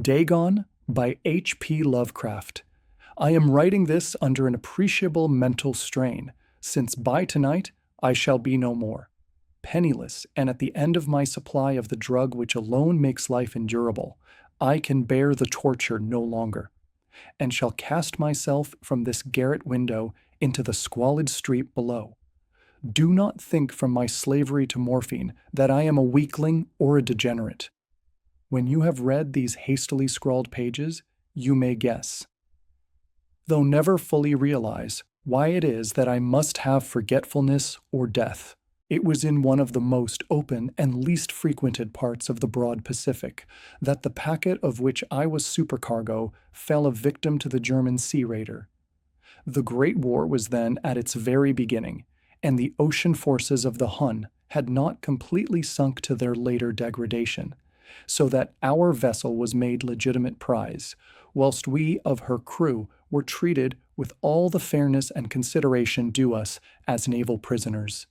Dagon by HPLovecraft. I am writing this under an appreciable mental strain, since by tonight I shall be no more. Penniless, and at the end of my supply of the drug which alone makes life endurable, I can bear the torture no longer, and shall cast myself from this garret window into the squalid street below. Do not think from my slavery to morphine that I am a weakling or a degenerate. When you have read these hastily scrawled pages, you may guess, though never fully realize, why it is that I must have forgetfulness or death. It was in one of the most open and least frequented parts of the broad Pacific that the packet of which I was supercargo fell a victim to the German sea raider. The Great War was then at its very beginning, and the ocean forces of the Hun had not completely sunk to their later degradation, so that our vessel was made legitimate prize, whilst we of her crew were treated with all the fairness and consideration due us as naval prisoners.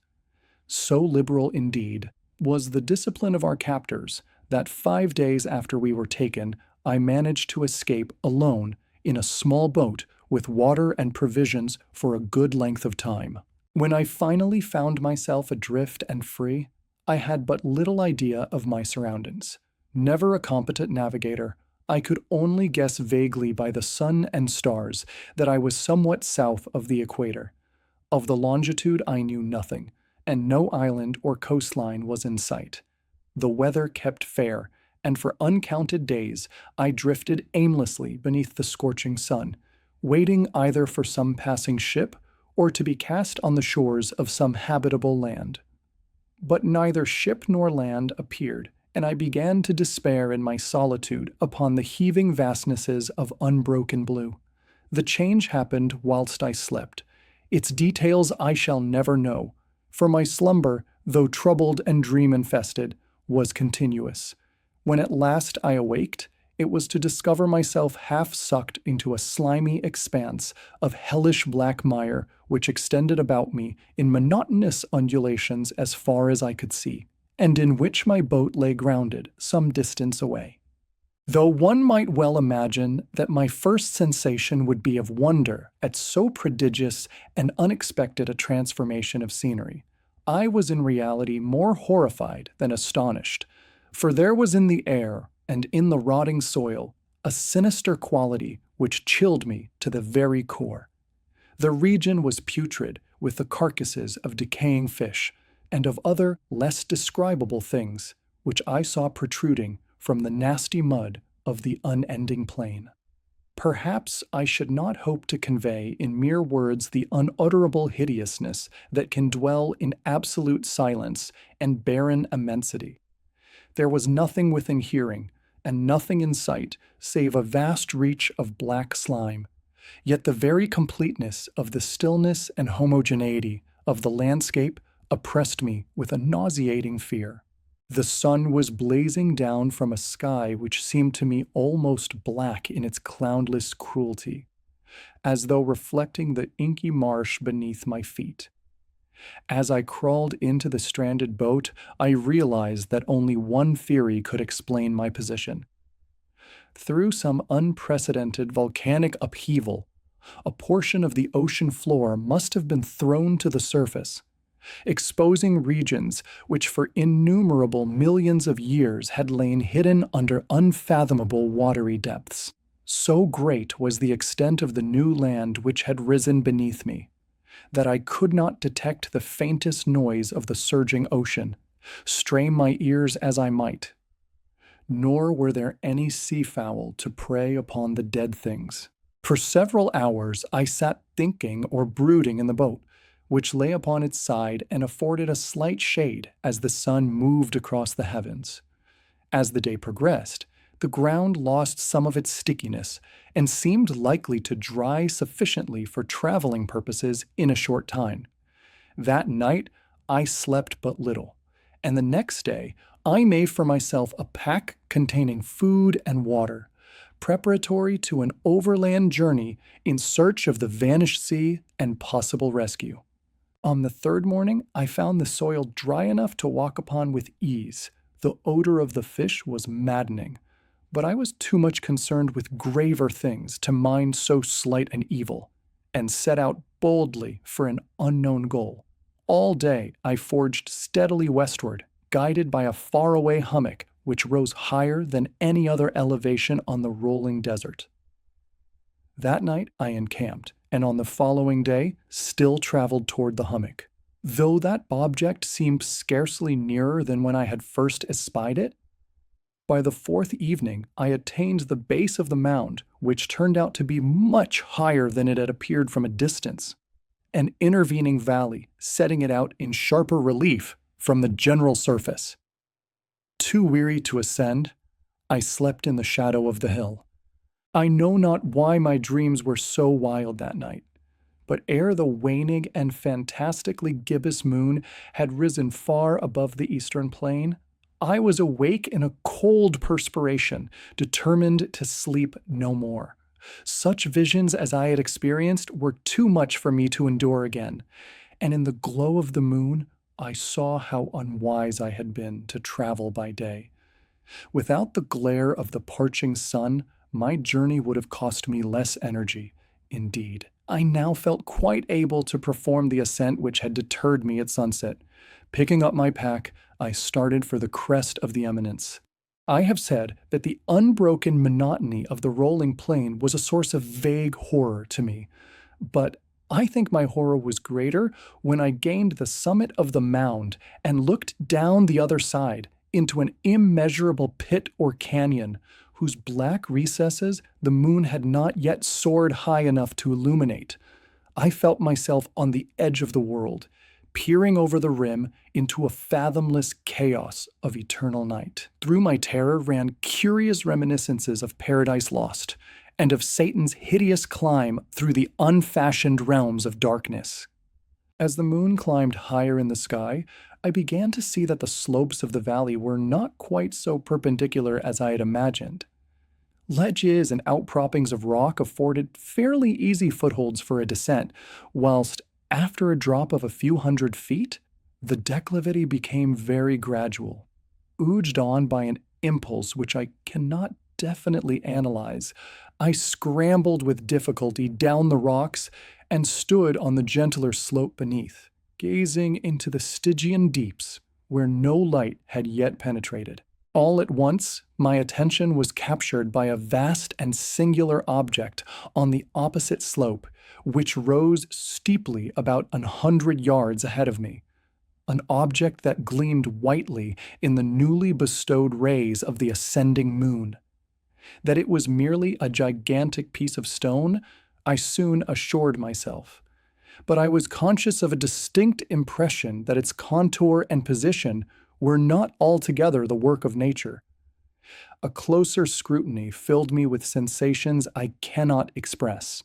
So liberal, indeed, was the discipline of our captors that 5 days after we were taken, I managed to escape alone in a small boat with water and provisions for a good length of time. When I finally found myself adrift and free, I had but little idea of my surroundings. Never a competent navigator, I could only guess vaguely by the sun and stars that I was somewhat south of the equator. Of the longitude I knew nothing, and no island or coastline was in sight. The weather kept fair, and for uncounted days I drifted aimlessly beneath the scorching sun, waiting either for some passing ship or to be cast on the shores of some habitable land. But neither ship nor land appeared, and I began to despair in my solitude upon the heaving vastnesses of unbroken blue. The change happened whilst I slept. Its details I shall never know, for my slumber, though troubled and dream-infested, was continuous. When at last I awaked, it was to discover myself half sucked into a slimy expanse of hellish black mire which extended about me in monotonous undulations as far as I could see, and in which my boat lay grounded some distance away. Though one might well imagine that my first sensation would be of wonder at so prodigious and unexpected a transformation of scenery, I was in reality more horrified than astonished, for there was in the air and in the rotting soil a sinister quality which chilled me to the very core. The region was putrid with the carcasses of decaying fish and of other less describable things which I saw protruding from the nasty mud of the unending plain. Perhaps I should not hope to convey in mere words the unutterable hideousness that can dwell in absolute silence and barren immensity. There was nothing within hearing, and nothing in sight save a vast reach of black slime, yet the very completeness of the stillness and homogeneity of the landscape oppressed me with a nauseating fear. The sun was blazing down from a sky which seemed to me almost black in its cloudless cruelty, as though reflecting the inky marsh beneath my feet. As I crawled into the stranded boat, I realized that only one theory could explain my position. Through some unprecedented volcanic upheaval, a portion of the ocean floor must have been thrown to the surface, exposing regions which for innumerable millions of years had lain hidden under unfathomable watery depths. So great was the extent of the new land which had risen beneath me, that I could not detect the faintest noise of the surging ocean, strain my ears as I might. Nor were there any seafowl to prey upon the dead things. For several hours I sat thinking or brooding in the boat, which lay upon its side and afforded a slight shade as the sun moved across the heavens. As the day progressed, the ground lost some of its stickiness and seemed likely to dry sufficiently for traveling purposes in a short time. That night, I slept but little, and the next day I made for myself a pack containing food and water, preparatory to an overland journey in search of the vanished sea and possible rescue. On the third morning, I found the soil dry enough to walk upon with ease. The odor of the fish was maddening, But I was too much concerned with graver things to mind so slight an evil, and set out boldly for an unknown goal. All day I forged steadily westward, guided by a faraway hummock which rose higher than any other elevation on the rolling desert. That night I encamped, and on the following day still traveled toward the hummock. Though that object seemed scarcely nearer than when I had first espied it, by the fourth evening I attained the base of the mound, which turned out to be much higher than it had appeared from a distance, an intervening valley setting it out in sharper relief from the general surface. Too weary to ascend, I slept in the shadow of the hill. I know not why my dreams were so wild that night, but ere the waning and fantastically gibbous moon had risen far above the eastern plain, I was awake in a cold perspiration, determined to sleep no more. Such visions as I had experienced were too much for me to endure again, and in the glow of the moon, I saw how unwise I had been to travel by day. Without the glare of the parching sun, my journey would have cost me less energy. Indeed, I now felt quite able to perform the ascent which had deterred me at sunset. Picking up my pack, I started for the crest of the eminence. I have said that the unbroken monotony of the rolling plain was a source of vague horror to me, but I think my horror was greater when I gained the summit of the mound and looked down the other side into an immeasurable pit or canyon, whose black recesses the moon had not yet soared high enough to illuminate. I felt myself on the edge of the world, peering over the rim into a fathomless chaos of eternal night. Through my terror ran curious reminiscences of Paradise Lost and of Satan's hideous climb through the unfashioned realms of darkness. As the moon climbed higher in the sky, I began to see that the slopes of the valley were not quite so perpendicular as I had imagined. Ledges and outcroppings of rock afforded fairly easy footholds for a descent, whilst after a drop of a few hundred feet, the declivity became very gradual. Urged on by an impulse which I cannot definitely analyze, I scrambled with difficulty down the rocks and stood on the gentler slope beneath, gazing into the Stygian deeps where no light had yet penetrated. All at once, my attention was captured by a vast and singular object on the opposite slope, which rose steeply about 100 yards ahead of me. An object that gleamed whitely in the newly bestowed rays of the ascending moon. That it was merely a gigantic piece of stone, I soon assured myself. But I was conscious of a distinct impression that its contour and position were not altogether the work of nature. A closer scrutiny filled me with sensations I cannot express.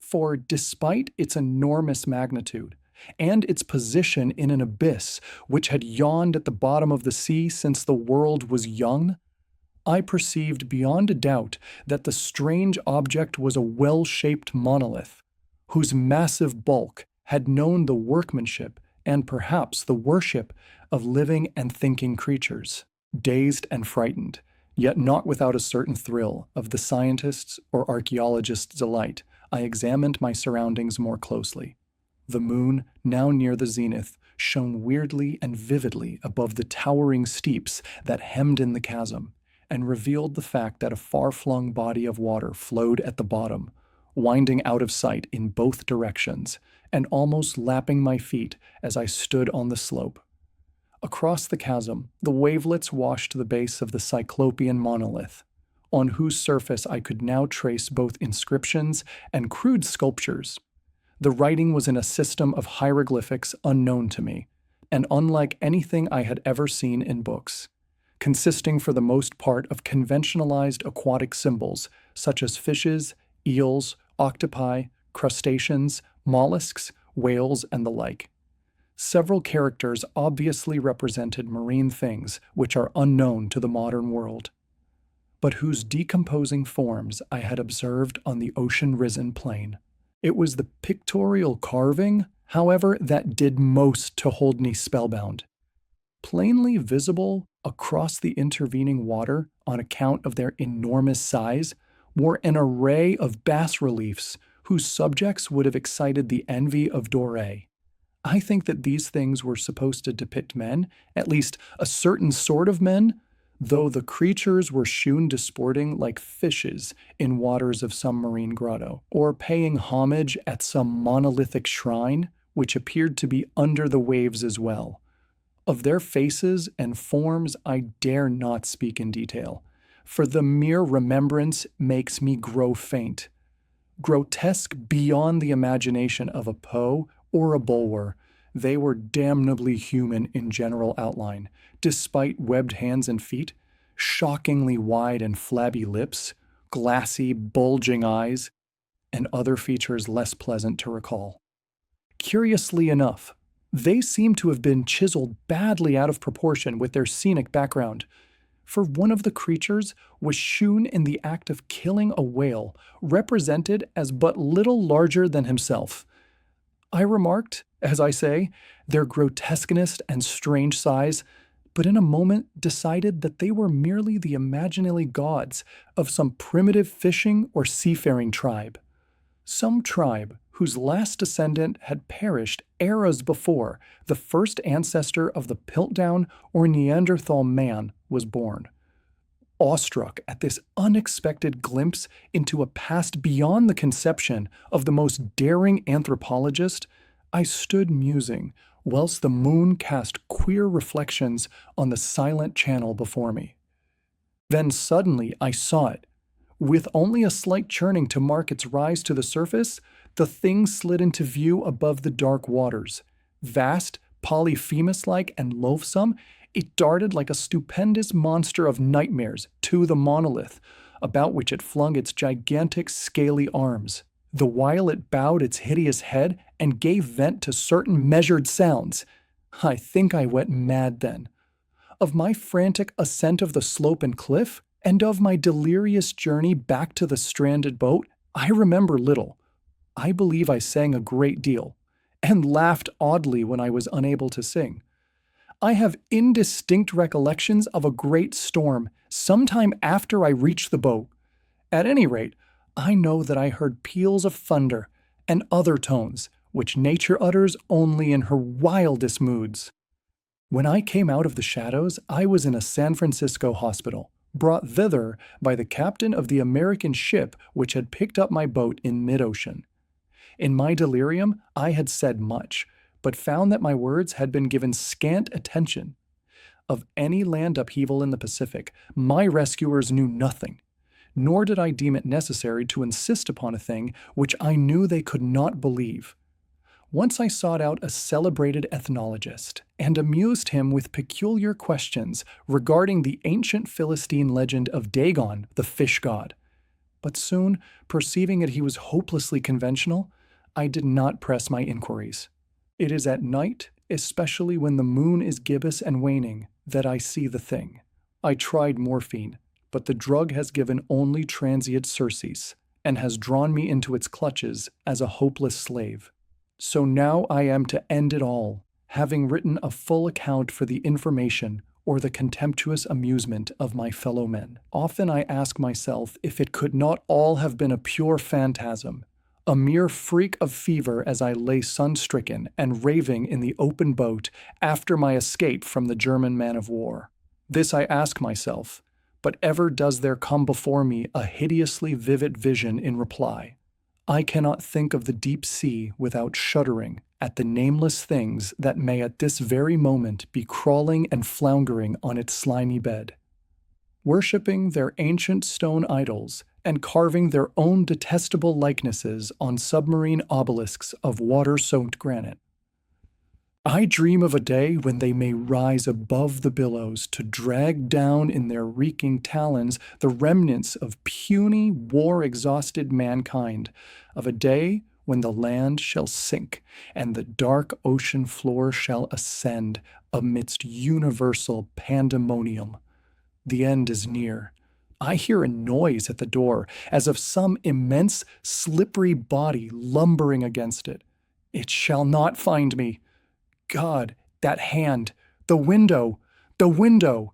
For despite its enormous magnitude, and its position in an abyss which had yawned at the bottom of the sea since the world was young, I perceived beyond a doubt that the strange object was a well-shaped monolith, whose massive bulk had known the workmanship and perhaps the worship of living and thinking creatures. Dazed and frightened, yet not without a certain thrill of the scientist's or archaeologist's delight, I examined my surroundings more closely. The moon, now near the zenith, shone weirdly and vividly above the towering steeps that hemmed in the chasm, and revealed the fact that a far-flung body of water flowed at the bottom, winding out of sight in both directions, and almost lapping my feet as I stood on the slope. Across the chasm, the wavelets washed the base of the Cyclopean monolith, on whose surface I could now trace both inscriptions and crude sculptures. The writing was in a system of hieroglyphics unknown to me, and unlike anything I had ever seen in books, consisting for the most part of conventionalized aquatic symbols such as fishes, eels, octopi, crustaceans, mollusks, whales, and the like. Several characters obviously represented marine things which are unknown to the modern world, but whose decomposing forms I had observed on the ocean-risen plain. It was the pictorial carving, however, that did most to hold me spellbound. Plainly visible Across the intervening water, on account of their enormous size, were an array of bas reliefs whose subjects would have excited the envy of Doré. I think that these things were supposed to depict men, at least a certain sort of men, though the creatures were shewn disporting like fishes in waters of some marine grotto, or paying homage at some monolithic shrine which appeared to be under the waves as well. Of their faces and forms I dare not speak in detail, for the mere remembrance makes me grow faint. Grotesque beyond the imagination of a Poe or a Bulwer, they were damnably human in general outline, despite webbed hands and feet, shockingly wide and flabby lips, glassy, bulging eyes, and other features less pleasant to recall. Curiously enough, they seem to have been chiseled badly out of proportion with their scenic background, for one of the creatures was shewn in the act of killing a whale, represented as but little larger than himself. I remarked, as I say, their grotesqueness and strange size, but in a moment decided that they were merely the imaginary gods of some primitive fishing or seafaring tribe. Some tribe whose last descendant had perished eras before the first ancestor of the Piltdown or Neanderthal man was born. Awestruck at this unexpected glimpse into a past beyond the conception of the most daring anthropologist, I stood musing, whilst the moon cast queer reflections on the silent channel before me. Then suddenly I saw it. With only a slight churning to mark its rise to the surface, the thing slid into view above the dark waters. Vast, Polyphemus-like, and loathsome, it darted like a stupendous monster of nightmares to the monolith, about which it flung its gigantic scaly arms, the while it bowed its hideous head and gave vent to certain measured sounds. I think I went mad then. Of my frantic ascent of the slope and cliff, and of my delirious journey back to the stranded boat, I remember little. I believe I sang a great deal, and laughed oddly when I was unable to sing. I have indistinct recollections of a great storm sometime after I reached the boat. At any rate, I know that I heard peals of thunder and other tones which nature utters only in her wildest moods. When I came out of the shadows, I was in a San Francisco hospital, brought thither by the captain of the American ship which had picked up my boat in mid-ocean. In my delirium, I had said much, but found that my words had been given scant attention. Of any land upheaval in the Pacific, my rescuers knew nothing, nor did I deem it necessary to insist upon a thing which I knew they could not believe. Once I sought out a celebrated ethnologist and amused him with peculiar questions regarding the ancient Philistine legend of Dagon, the fish god. But soon, perceiving that he was hopelessly conventional, I did not press my inquiries. It is at night, especially when the moon is gibbous and waning, that I see the thing. I tried morphine, but the drug has given only transient surcease, and has drawn me into its clutches as a hopeless slave. So now I am to end it all, having written a full account for the information or the contemptuous amusement of my fellow men. Often I ask myself if it could not all have been a pure phantasm, a mere freak of fever as I lay sun-stricken and raving in the open boat after my escape from the German man-of-war. This I ask myself, but ever does there come before me a hideously vivid vision in reply. I cannot think of the deep sea without shuddering at the nameless things that may at this very moment be crawling and floundering on its slimy bed, worshipping their ancient stone idols and carving their own detestable likenesses on submarine obelisks of water-soaked granite. I dream of a day when they may rise above the billows to drag down in their reeking talons the remnants of puny, war-exhausted mankind, of a day when the land shall sink and the dark ocean floor shall ascend amidst universal pandemonium. The end is near. I hear a noise at the door, as of some immense, slippery body lumbering against it. It shall not find me. God, that hand, the window, the window!